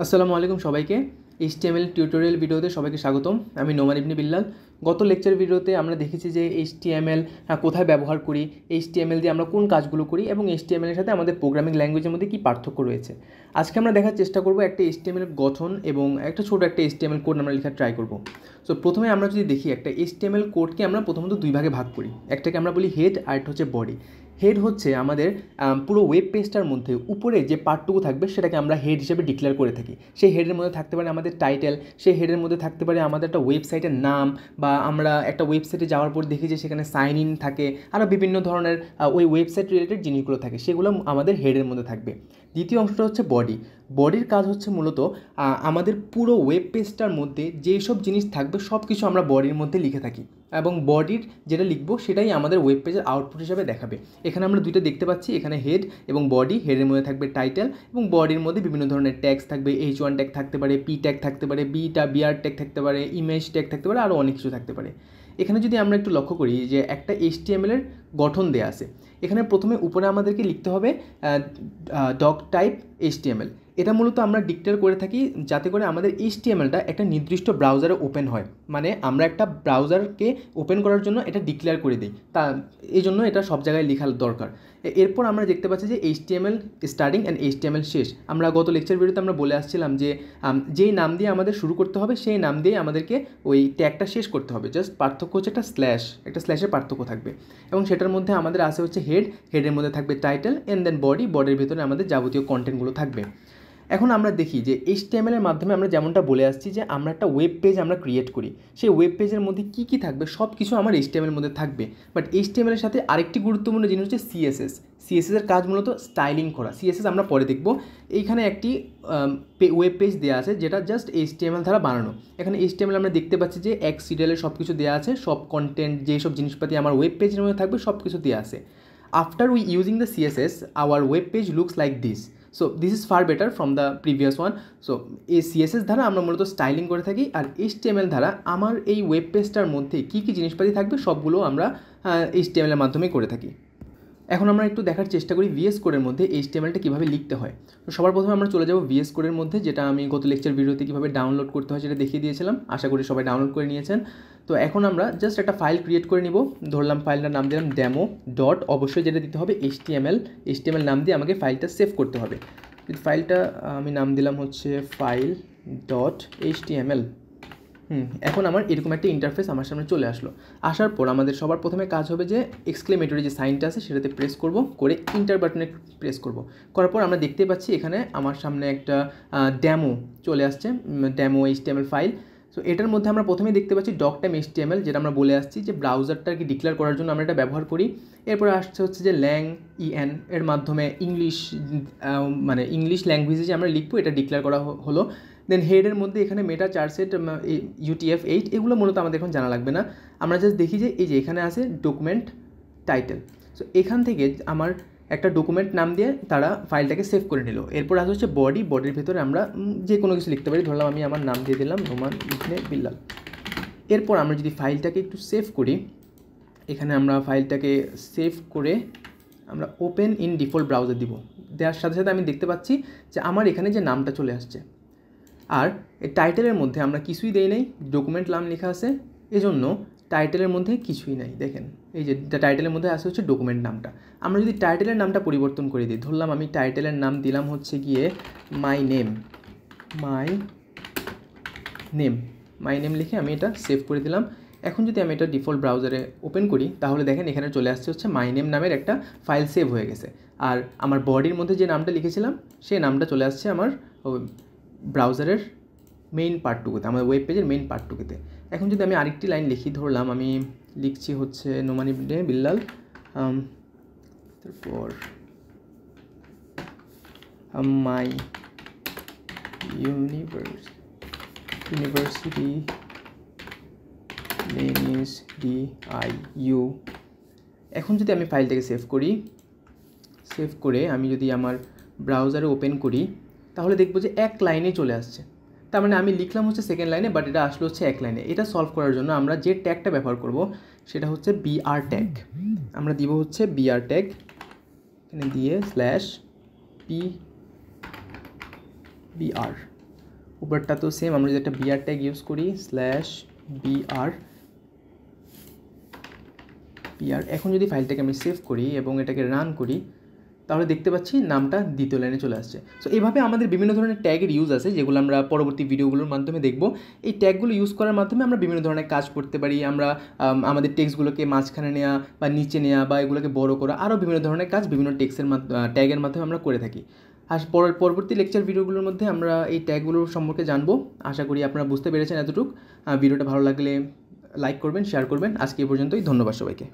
আসসালামু আলাইকুম সবাইকে। এইচটিএমএল টিউটোরিয়াল ভিডিওতে সবাইকে স্বাগতম। আমি নোমান ইবনে বিল্লাল। গত লেকচার ভিডিওতে আমরা দেখেছি যে এইচটিএমএল কোথায় ব্যবহার করি, এইচটিএমএল দিয়ে আমরা কোন কাজগুলো করি এবং এইচটিএমএল এর সাথে আমাদের প্রোগ্রামিং ল্যাঙ্গুয়েজের মধ্যে কী পার্থক্য রয়েছে। আজকে আমরা দেখার চেষ্টা করব একটা এইচটিএমএল গঠন এবং একটা ছোটো একটা এইচটিএমএল কোড আমরা লেখার ট্রাই করব। সো প্রথমে আমরা যদি দেখি একটা এইচটিএমএল কোডকে আমরা প্রথমত দুই ভাগে ভাগ করি। একটাকে আমরা বলি হেড আর একটা হচ্ছে বডি। হেড হচ্ছে আমাদের পুরো ওয়েব পেজটার মধ্যে উপরে যে পার্টটুকু থাকবে সেটাকে আমরা হেড হিসেবে ডিক্লেয়ার করে থাকি। সেই হেডের মধ্যে থাকতে পারে আমাদের টাইটেল, সেই হেডের মধ্যে থাকতে পারে আমাদের একটা ওয়েবসাইটের নাম, বা আমরা একটা ওয়েবসাইটে যাওয়ার পর দেখি যে সেখানে সাইন ইন থাকে, আরও বিভিন্ন ধরনের ওই ওয়েবসাইট রিলেটেড জিনিসগুলো থাকে, সেগুলো আমাদের হেডের মধ্যে থাকবে। দ্বিতীয় অংশটা হচ্ছে বডি। বডির কাজ হচ্ছে মূলত আমাদের পুরো ওয়েব পেজটার মধ্যে যেই সব জিনিস থাকবে সব কিছু আমরা বডির মধ্যে লিখে থাকি, এবং বডির যেটা লিখবো সেটাই আমাদের ওয়েব পেজের আউটপুট হিসাবে দেখাবে। এখানে আমরা দুইটা দেখতে পাচ্ছি, এখানে হেড এবং বডি। হেডের মধ্যে থাকবে টাইটেল এবং বডির মধ্যে বিভিন্ন ধরনের ট্যাগস থাকবে। H1 ট্যাগ থাকতে পারে, P ট্যাগ থাকতে পারে, বিআর ট্যাগ থাকতে পারে, ইমেজ ট্যাগ থাকতে পারে, আরও অনেক কিছু থাকতে পারে। এখানে যদি আমরা একটু লক্ষ্য করি যে একটা HTML এর গঠন দেয়া আছে, এখানে প্রথমে উপরে আমাদেরকে লিখতে হবে ডক টাইপ HTML। এটা মূলত আমরা ডিক্লেয়ার করে থাকি যাতে করে আমাদের HTMLটা একটা নির্দিষ্ট ব্রাউজারে ওপেন হয়, মানে আমরা একটা ব্রাউজারকে ওপেন করার জন্য এটা ডিক্লেয়ার করে দিই, তা এই জন্য এটা সব জায়গায় লেখার দরকার। এরপর আমরা দেখতে পাচ্ছি যে HTML স্টার্টিং অ্যান্ড HTML শেষ। আমরা গত লেকচার ভিডিওতে আমরা বলে আসছিলাম যে যেই নাম দিয়ে আমাদের শুরু করতে হবে সেই নাম দিয়ে আমাদেরকে ওই ট্যাগটা শেষ করতে হবে। জাস্ট পার্থক্য হচ্ছে একটা স্ল্যাশের পার্থক্য থাকবে, এবং সেটার মধ্যে আমাদের আছে হচ্ছে হেডের মধ্যে থাকবে টাইটেল অ্যান্ড দেন বডি, বডির ভিতরে আমাদের যাবতীয় কন্টেন্টগুলো থাকবে। এখন আমরা দেখি যে HTML এর মাধ্যমে আমরা যেমনটা বলে আসছি যে আমরা একটা ওয়েব পেজ আমরা ক্রিয়েট করি, সেই ওয়েব পেজের মধ্যে কী কী থাকবে সব কিছু আমার HTML এর মধ্যে থাকবে। বাট HTML এর সাথে আরেকটি গুরুত্বপূর্ণ জিনিস হচ্ছে CSS এর কাজ মূলত স্টাইলিং করা। CSS আমরা পরে দেখব। এইখানে একটি ওয়েব পেজ দেওয়া আছে যেটা জাস্ট HTML দ্বারা বানানো। এখানে HTML আমরা দেখতে পাচ্ছি যে XCDL সব কিছু দেওয়া আছে, সব কন্টেন্ট যেসব জিনিসপাতি আমার ওয়েব পেজের মধ্যে থাকবে সব কিছু দেওয়া আছে। After we using the CSS, our web page looks like this. So this is far better from the previous one. So এই CSS দ্বারা আমরা মূলত স্টাইলিং করে থাকি, আর HTML দ্বারা আমার এই ওয়েব পেজটার মধ্যে কী কী জিনিসপাতি থাকবে সবগুলো আমরা HTML এর মাধ্যমে করে থাকি। এখন আমরা একটু দেখার চেষ্টা করি VS কোডের মধ্যে HTMLটা কীভাবে লিখতে হয়। তো সবার প্রথমে আমরা চলে যাব VS কোডের মধ্যে, যেটা আমি গত লেকচার ভিডিওতে কীভাবে ডাউনলোড করতে হয় সেটা দেখিয়ে দিয়েছিলাম। আশা করি সবাই ডাউনলোড করে নিয়েছেন। তো এখন আমরা জাস্ট একটা ফাইল ক্রিয়েট করে নিব। ধরলাম ফাইলটার নাম দিলাম ডেমো ডট, অবশ্যই যেটা দিতে হবে HTML নাম দিয়ে আমাকে ফাইলটা সেভ করতে হবে। ফাইলটা আমি নাম দিলাম হচ্ছে ফাইল ডট HTML। এখন আমার এরকম একটা ইন্টারফেস আমার সামনে চলে আসলো। আসার পর আমাদের সবার প্রথমে কাজ হবে যে এক্সক্লেমেটরি যে সাইনটা আছে সেটাতে প্রেস করব, করে ইন্টার বাটনে প্রেস করব। করার পর আমরা দেখতে পাচ্ছি এখানে আমার সামনে একটা ডেমো চলে আসছে, ডেমো HTML ফাইল। সো এটার মধ্যে আমরা প্রথমেই দেখতে পাচ্ছি ডক টাইপ HTML, যেটা আমরা বলে আসছি যে ব্রাউজারটাকে ডিক্লেয়ার করার জন্য আমরা এটা ব্যবহার করি। এরপরে আসছে হচ্ছে যে ল্যাং এর মাধ্যমে ইংলিশ ল্যাঙ্গুয়েজে যে আমরা লিখবো এটা ডিক্লেয়ার করা হলো। দেন হেডের মধ্যে এখানে মেটা চার্টসেট UTF-8, এগুলো মূলত আমাদের এখন জানা লাগবে না। আমরা জাস্ট দেখি যে এই যে এখানে আছে ডকুমেন্ট টাইটেল। সো এখান থেকে আমার একটা ডকুমেন্ট নাম দিয়ে তারা ফাইলটাকে সেভ করে নিল। এরপর আসে হচ্ছে বডির ভিতরে আমরা যে কোনো কিছু লিখতে পারি। ধরলাম আমি আমার নাম দিয়ে দিলাম নোমান ইবনে বিল্লাল। এরপর আমরা যদি ফাইলটাকে একটু সেভ করি, এখানে আমরা ফাইলটাকে সেভ করে আমরা ওপেন ইন ডিফল্ট ব্রাউজার দিব। দেওয়ার সাথে সাথে আমি দেখতে পাচ্ছি যে আমার এখানে যে নামটা চলে আসছে। আর এই টাইটেলের মধ্যে আমরা কিছুই দেই নাই, ডকুমেন্ট নাম লেখা আছে, এজন্য টাইটেলের মধ্যে কিছুই নাই। দেখেন এই যে টাইটেলের মধ্যে আসে হচ্ছে ডকুমেন্ট নামটা। আমরা যদি টাইটেলের নামটা পরিবর্তন করে দিই, ধরলাম আমি টাইটেলের নাম দিলাম হচ্ছে গিয়ে মাই নেম লিখে আমি এটা সেভ করে দিলাম। এখন যদি আমি এটা ডিফল্ট ব্রাউজারে ওপেন করি তাহলে দেখেন এখানে চলে আসছে হচ্ছে মাই নেম নামের একটা ফাইল সেভ হয়ে গেছে। আর আমার বডির মধ্যে যে নামটা লিখেছিলাম সেই নামটা চলে আসছে আমার ব্রাউজারের মেইন পার্টটুকুতে, আমাদের ওয়েব পেজের মেইন পার্টটুকুতে। এখন যদি আমি আরেকটি লাইন লিখি, ধরলাম আমি লিখছি হচ্ছে নোমান ইবনে বিল্লাল, তারপর my university name is DIU। এখন যদি আমি ফাইলটাকে সেভ করে আমি যদি আমার ব্রাউজারে ওপেন করি তাহলে দেখবো যে এক লাইনে চলে আসছে। তার মানে আমি লিখলাম হচ্ছে সেকেন্ড লাইনে, বাট এটা আসলো হচ্ছে এক লাইনে। এটা সলভ করার জন্য আমরা যে ট্যাগটা ব্যবহার করব সেটা হচ্ছে BR ট্যাগ। আমরা দিব হচ্ছে BR ট্যাগ, এখানে দিয়ে /PBR উপরটা তো সেম, আমরা যদি একটা বিআর ট্যাগ ইউজ করি /br, এখন যদি ফাইলটাকে আমি সেভ করি এবং এটাকে রান করি, তাহলে দেখতে পাচ্ছি নামটা দ্বিতীয় লাইনে চলে আসছে। সো এইভাবে আমাদের বিভিন্ন ধরনের ট্যাগের ইউজ আছে, যেগুলো আমরা পরবর্তী ভিডিওগুলোর মাধ্যমে দেখব। এই ট্যাগগুলো ইউজ করার মাধ্যমে আমরা বিভিন্ন ধরনের কাজ করতে পারি। আমরা আমাদের টেক্সটগুলোকে মাঝখানে নেওয়া বা নিচে নেওয়া বা এগুলোকে বড় করা, আরও বিভিন্ন ধরনের কাজ বিভিন্ন ট্যাগের মাধ্যমে আমরা করে থাকি। আর পরবর্তী লেকচার ভিডিওগুলোর মধ্যে আমরা এই ট্যাগগুলোর সম্পর্কে জানবো। আশা করি আপনারা বুঝতে পেরেছেন এতটুকু। ভিডিওটা ভালো লাগলে লাইক করবেন, শেয়ার করবেন। আজকে এই পর্যন্তই, ধন্যবাদ সবাইকে।